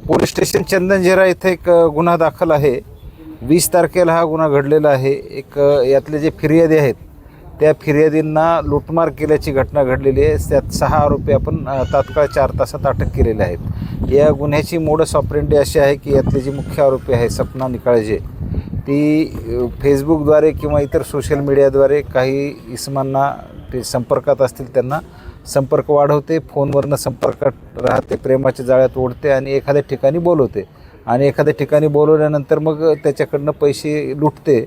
Police station Chandanzira इथे एक गुन्हा दाखल आहे. 20 तारखेला हा गुन्हा घडलेला आहे. एक यातले जे फिर्यादी आहेत त्या फिर्यादींना लूटमार केल्याची घटना घडलेली आहे. त्यात 6 आरोपी आपण तात्काळ 4 तासात अटक केलेले आहेत. या गुन्ह्याची मोडस ऑपरेंडी अशी आहे की यातले जे मुख्य आरोपी आहे सपना निकाळजे, ती फेसबुकद्वारे किंवा इतर सोशल मीडियाद्वारे काही इसमांना ते संपर्कात असतील त्यांना संपर्क वाढवते, फोनवरनं संपर्कात राहते, प्रेमाच्या जाळ्यात ओढते आणि एखाद्या ठिकाणी बोलवते आणि एखाद्या ठिकाणी बोलवल्यानंतर मग त्याच्याकडनं पैसे लुटते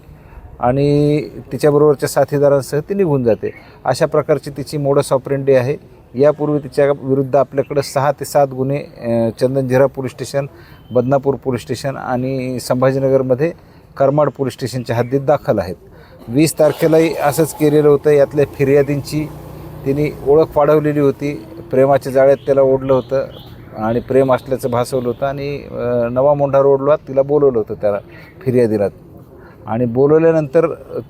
आणि तिच्याबरोबरच्या साथीदारांसह ती निघून जाते. अशा प्रकारची तिची मोडस ऑपरेंडी आहे. यापूर्वी तिच्या विरुद्ध आपल्याकडं 6 ते 7 गुन्हे Chandanzira police station, Badnapur police station आणि संभाजीनगरमध्ये करमाड पोलीस स्टेशनच्या हद्दीत दाखल आहेत. 20 तारखेलाही असंच केलेलं होतं. यातल्या फिर्यादींची तिने ओळख वाढवलेली होती, प्रेमाच्या जाळ्यात त्याला ओढलं होतं आणि प्रेम असल्याचं भासवलं होतं आणि नवा मोंढा रोडला तिला बोलवलं होतं त्याला फिर्यादीला आणि बोलवल्यानंतर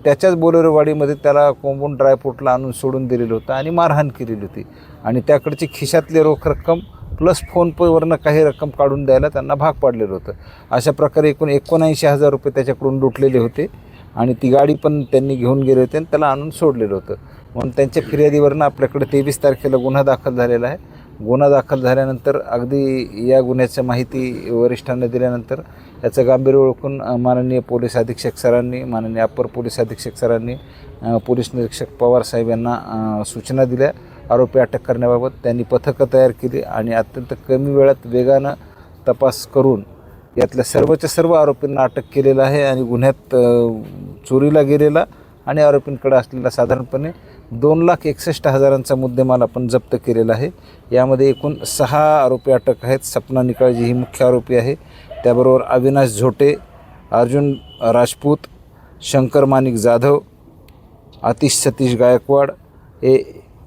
त्याच्याच बोलेरोवाडीमध्ये त्याला कोंबून ड्रायपोर्टला आणून सोडून दिलेलं होतं आणि मारहाण केलेली होती आणि त्याकडची खिशातली रोख रक्कम प्लस फोनपेवरनं काही रक्कम काढून द्यायला त्यांना भाग पाडलेलं होतं. अशा प्रकारे एकूण 79,000 रुपये त्याच्याकडून लुटलेले होते आणि ती गाडी पण त्यांनी घेऊन गेले होते आणि त्याला आणून सोडलेलं होतं. म्हणून त्यांच्या फिर्यादीवरनं आपल्याकडे 23 तारखेला गुन्हा दाखल झालेला आहे. गुन्हा दाखल झाल्यानंतर अगदी या गुन्ह्याची माहिती वरिष्ठांना दिल्यानंतर याचं गांभीर्य ओळखून माननीय पोलीस अधीक्षक सरांनी, माननीय अप्पर पोलीस अधीक्षक सरांनी पोलीस निरीक्षक पवार साहेब यांना सूचना दिल्या आरोपी अटक करण्याबाबत. त्यांनी पथकं तयार केली आणि अत्यंत कमी वेळात वेगानं तपास करून यातल्या सर्वच्या सर्व आरोपींना अटक केलेलं आहे आणि गुन्ह्यात चोरीला गेलेला आणि आरोपींकडे असलेला साधारणपणे 2,61,000चा मुद्देमाल आपण जप्त केलेला आहे. यामध्ये एकूण 6 आरोपी अटक आहेत. सपना निकाळजी ही मुख्य आरोपी आहे. त्याबरोबर अविनाश झोटे, अर्जुन राजपूत, शंकर माणिक जाधव, आतिश सतीश गायकवाड हे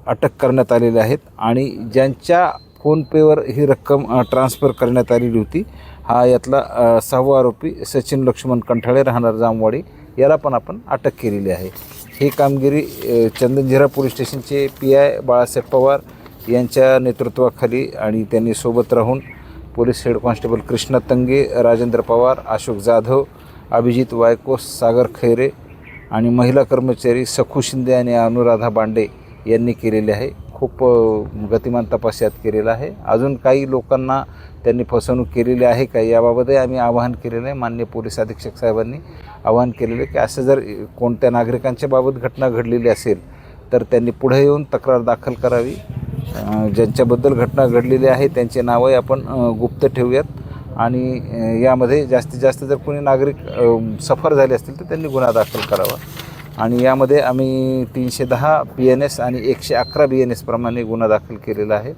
अटक करण्यात आलेले आहेत आणि ज्यांच्या फोनपेवर ही रक्कम ट्रान्सफर करण्यात आलेली होती हा यातला 6वा आरोपी सचिन लक्ष्मण कंठाळे राहणार जामवाडी, याला पण आपण अटक केलेली आहे. ही कामगिरी चंदनझिरा पोलीस स्टेशनचे PI बाळासाहेब पवार यांच्या नेतृत्वाखाली आणि त्यांनी सोबत राहून police head constable Krishna Tange, Rajendra Pawar, Ashok Jadhav, Abhijit Waikos, Sagar Khaire आणि महिला कर्मचारी सखू शिंदे आणि अनुराधा बांडे यांनी केलेले आहे. खूप गतिमान तपास यात केलेला आहे. अजून काही लोकांना त्यांनी फसवणूक केलेली आहे का याबाबतही आम्ही आवाहन केलेलं आहे. माननीय पोलीस अधीक्षक साहेबांनी आवाहन केलेलं आहे की असं जर कोणत्या नागरिकांच्या बाबत घटना घडलेली असेल तर त्यांनी पुढे येऊन तक्रार दाखल करावी. ज्यांच्याबद्दल घटना घडलेली आहे त्यांचे नावही आपण गुप्त ठेवूयात आणि यामध्ये जास्तीत जास्त जर कोणी नागरिक सफर झाले असतील तर त्यांनी गुन्हा दाखल करावा आणि यामध्ये आम्ही 310 PNS आणि 111 BNS प्रमाणे गुन्हा दाखल केलेला आहे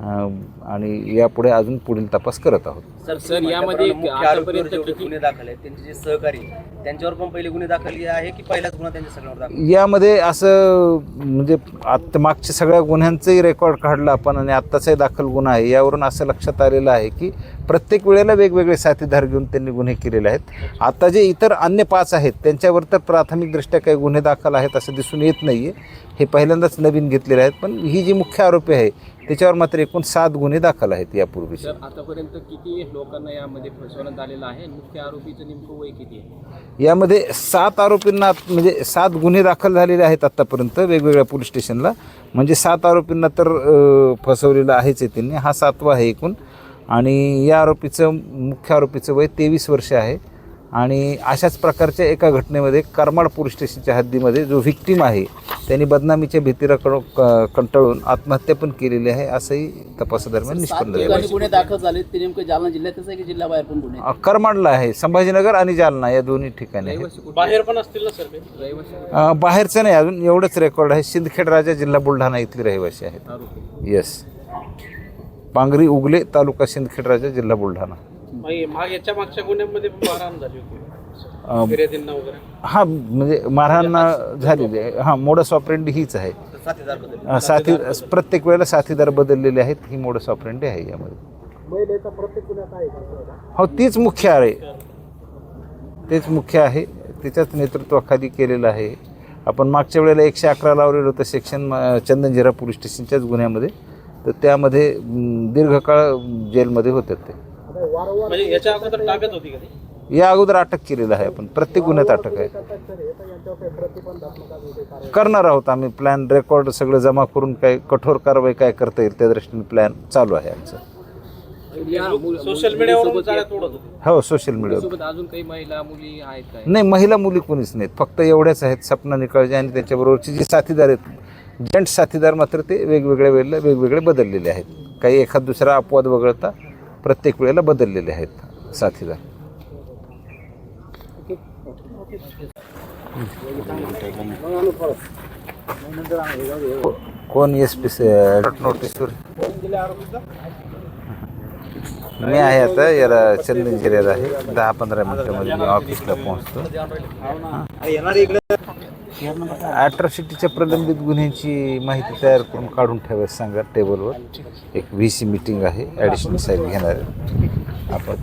आणि यापुढे अजून पुढील तपास करत आहोत. सर यामध्ये आतापर्यंत गुन्हे दाखल आहेत, त्यांचे जे सहकारी त्यांच्यावर पण पहिले गुन्हे दाखल आहे की पहिलाच गुन्हा त्यांच्या सगळ्यावर दाखल? यामध्ये असं म्हणजे आत्ता मागच्या सगळ्या गुन्ह्यांचंही रेकॉर्ड काढलं आपण आणि आत्ताचाही दाखल गुन्हा आहे. यावरून असं लक्षात आलेलं आहे की प्रत्येक वेळेला वेगवेगळे साथीदार घेऊन त्यांनी गुन्हे केलेले आहेत. आता जे इतर अन्य 5 आहेत त्यांच्यावर तर प्राथमिकदृष्ट्या काही गुन्हे दाखल आहेत असं दिसून येत नाही आहे. हे पहिल्यांदाच नवीन घेतलेले आहेत. पण ही जी मुख्य आरोपी आहे त्याच्यावर मात्र एकूण 7 गुन्हे दाखल आहेत यापूर्वी. सर आतापर्यंत किती लोकांना यामध्ये फसवण्यात आलेलं आहे? मुख्य आरोपीचं नेमकं वय किती आहे? यामध्ये 7 आरोपींना म्हणजे 7 गुन्हे दाखल झालेले आहेत आत्तापर्यंत वेगवेगळ्या पोलीस स्टेशनला. म्हणजे 7 आरोपींना तर फसवलेलं आहेच आहे त्यांनी. हा 7वा आहे एकूण आणि या मुख्य आरोपीचं वय 23 वर्ष आहे आणि अशाच प्रकारच्या एका घटनेमध्ये करमाड पोलीस स्टेशनच्या हद्दीमध्ये जो व्हिक्टीम आहे त्यांनी बदनामीच्या भीतीला कंटाळून आत्महत्या पण केलेली आहे असंही तपासादरम्यान निष्पन्न झालं. गुन्हे दाखल झाले ते नेमकं जालना जिल्ह्यातच आहे की जिल्ह्याबाहेर पण गुन्हे? करमाडला आहे, संभाजीनगर आणि जालना या दोन्ही ठिकाणी आहे. बाहेर पण असतील ना सर? बाहेरचं नाही अजून एवढंच रेकॉर्ड आहे. सिंदखेड राजा जिल्हा बुलढाणा इथले रहिवासी आहेत. येस, पांगरी उगले तालुका सिंदखेड राजा जिल्हा बुलढाणा. याच्या मागच्या गुन्ह्यांमध्ये मारहाण झाली होती फिर्यादींना वगैरे? हां, म्हणजे मारहाण झालेली आहे. हां, मोडस ऑपरेंडी हीच आहे. प्रत्येक वेळेला साथीदार बदललेले आहेत. ही मोडस ऑपरेंडी आहे यामध्ये. हो, तीच मुख्य आहे. तेच मुख्य आहे. त्याच्याच नेतृत्वाखाली केलेलं आहे. आपण मागच्या वेळेला 111 लावलेलं होतं सेक्शन चंदनझिरा पोलीस स्टेशनच्याच गुन्ह्यामध्ये. तर त्यामध्ये दीर्घकाळ जेलमध्ये होते ते. म्हणजे याच्या अगोदर ताब्यात होती का ती? या अगोदर अटक केलेलं आहे, आपण प्रत्येक गुन्ह्यात अटक आहे. करणार आहोत आम्ही प्लॅन, रेकॉर्ड सगळं जमा करून काय कठोर कारवाई काय करता येईल त्या दृष्टीने प्लॅन चालू आहे आमचं. सोशल मीडियावर जाळ्या तोडत होते. हो, सोशल मीडियावर. सोबत अजून काही महिला मुली आहेत काय? नाही, महिला मुली कोणीच नाहीत, फक्त एवढ्याच आहेत, सपना निकाळजे आणि त्याच्याबरोबरचे जे साथीदार आहेत, जेंट साथीदार मात्र ते वेगवेगळ्या वेळेला वेगवेगळे बदललेले आहेत. काही एखाद दुसरा अपवाद वगळता प्रत्येक वेळेला बदललेले आहेत साथीदार. कोण SP नोटीसवर? मी आहे आता याला चंदन जिऱ्यात आहे. 10-15 मिनिटामध्ये मी ऑफिसला पोहोचतो. ॲट्रॉसिटीच्या प्रलंबित गुन्ह्यांची माहिती तयार करून काढून ठेवायला सांगा टेबलवर. एक VC मीटिंग आहे, ॲडिशनल साहेब घेणार आहे. आपण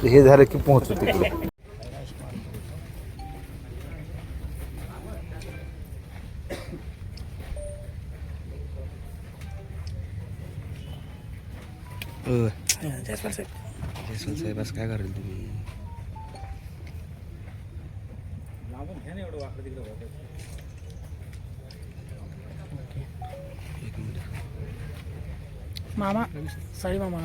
हे झालं की पोहोचू तिकडे. जयस्वाल साहेब असं काय कराल तुम्ही? मामा साडी मामा